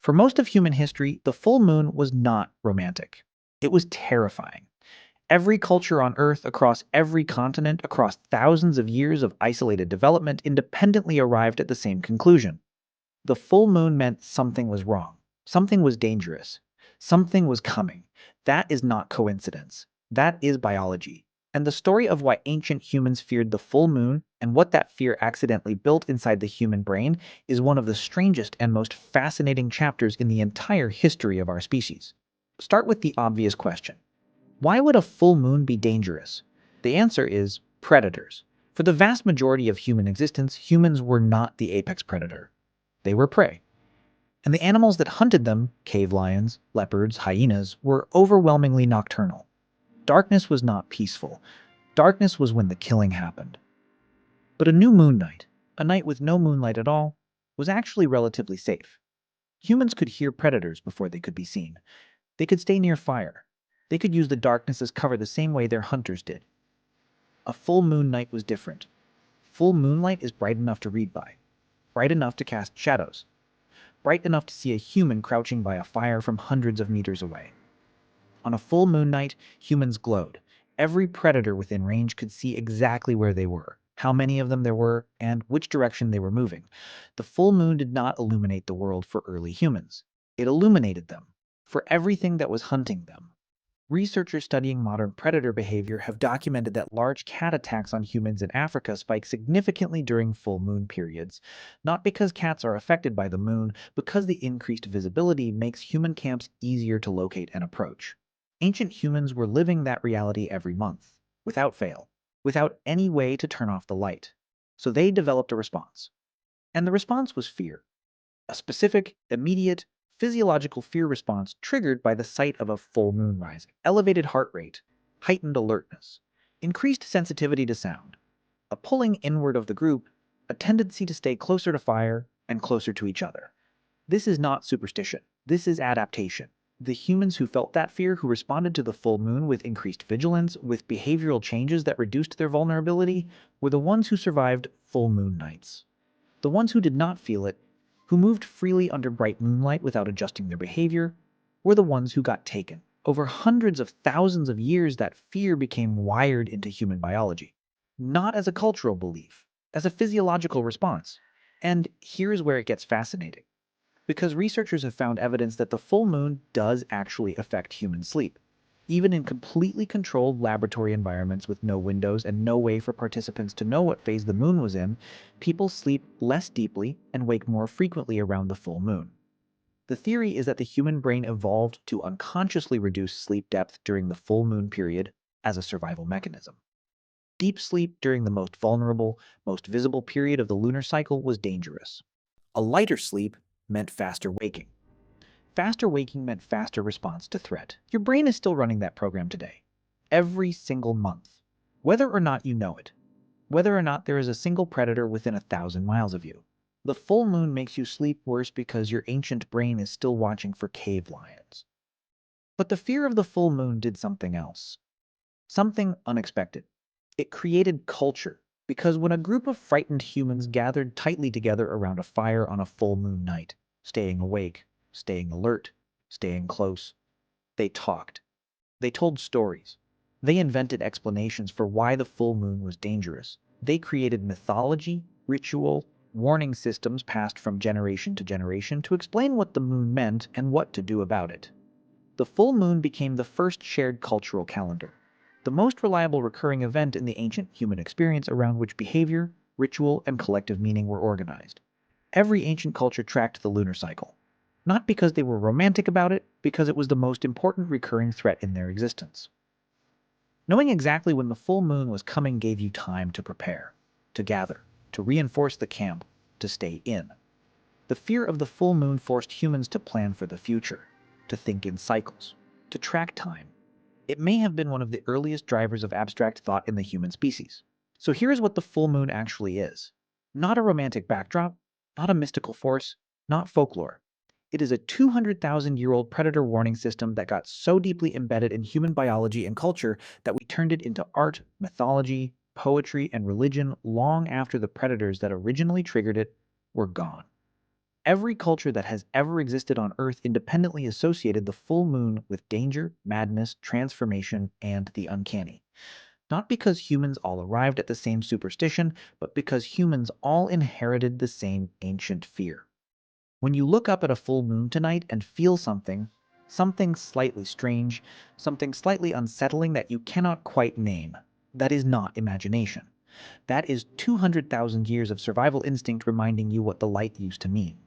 For most of human history, the full moon was not romantic. It was terrifying. Every culture on Earth, across every continent, across thousands of years of isolated development, independently arrived at the same conclusion. The full moon meant something was wrong. Something was dangerous. Something was coming. That is not coincidence. That is biology. And the story of why ancient humans feared the full moon and what that fear accidentally built inside the human brain is one of the strangest and most fascinating chapters in the entire history of our species. Start with the obvious question. Why would a full moon be dangerous? The answer is predators. For the vast majority of human existence, humans were not the apex predator. They were prey. And the animals that hunted them, cave lions, leopards, hyenas, were overwhelmingly nocturnal. Darkness was not peaceful. Darkness was when the killing happened. But a new moon night, a night with no moonlight at all, was actually relatively safe. Humans could hear predators before they could be seen. They could stay near fire. They could use the darkness as cover the same way their hunters did. A full moon night was different. Full moonlight is bright enough to read by, bright enough to cast shadows, bright enough to see a human crouching by a fire from hundreds of meters away. On a full moon night, humans glowed. Every predator within range could see exactly where they were, how many of them there were, and which direction they were moving. The full moon did not illuminate the world for early humans. It illuminated them, for everything that was hunting them. Researchers studying modern predator behavior have documented that large cat attacks on humans in Africa spike significantly during full moon periods, not because cats are affected by the moon, because the increased visibility makes human camps easier to locate and approach. Ancient humans were living that reality every month, without fail, without any way to turn off the light. So they developed a response. And the response was fear. A specific, immediate, physiological fear response triggered by the sight of a full moon rising. Elevated heart rate, heightened alertness, increased sensitivity to sound, a pulling inward of the group, a tendency to stay closer to fire and closer to each other. This is not superstition. This is adaptation. The humans who felt that fear, who responded to the full moon with increased vigilance, with behavioral changes that reduced their vulnerability, were the ones who survived full moon nights. The ones who did not feel it, who moved freely under bright moonlight without adjusting their behavior, were the ones who got taken. Over hundreds of thousands of years, that fear became wired into human biology, not as a cultural belief, as a physiological response. And here's where it gets fascinating, because researchers have found evidence that the full moon does actually affect human sleep. Even in completely controlled laboratory environments with no windows and no way for participants to know what phase the moon was in, people sleep less deeply and wake more frequently around the full moon. The theory is that the human brain evolved to unconsciously reduce sleep depth during the full moon period as a survival mechanism. Deep sleep during the most vulnerable, most visible period of the lunar cycle was dangerous. A lighter sleep meant faster waking. Faster waking meant faster response to threat. Your brain is still running that program today. Every single month. Whether or not you know it. Whether or not there is a single predator within 1,000 miles of you. The full moon makes you sleep worse because your ancient brain is still watching for cave lions. But the fear of the full moon did something else. Something unexpected. It created culture. Because when a group of frightened humans gathered tightly together around a fire on a full moon night, staying awake, staying alert, staying close, they talked. They told stories. They invented explanations for why the full moon was dangerous. They created mythology, ritual, warning systems passed from generation to generation to explain what the moon meant and what to do about it. The full moon became the first shared cultural calendar, the most reliable recurring event in the ancient human experience around which behavior, ritual, and collective meaning were organized. Every ancient culture tracked the lunar cycle, not because they were romantic about it, because it was the most important recurring threat in their existence. Knowing exactly when the full moon was coming gave you time to prepare, to gather, to reinforce the camp, to stay in. The fear of the full moon forced humans to plan for the future, to think in cycles, to track time. It may have been one of the earliest drivers of abstract thought in the human species. So here's what the full moon actually is. Not a romantic backdrop, not a mystical force, not folklore. It is a 200,000-year-old predator warning system that got so deeply embedded in human biology and culture that we turned it into art, mythology, poetry, and religion long after the predators that originally triggered it were gone. Every culture that has ever existed on Earth independently associated the full moon with danger, madness, transformation, and the uncanny. Not because humans all arrived at the same superstition, but because humans all inherited the same ancient fear. When you look up at a full moon tonight and feel something slightly strange, something slightly unsettling that you cannot quite name, that is not imagination. That is 200,000 years of survival instinct reminding you what the light used to mean.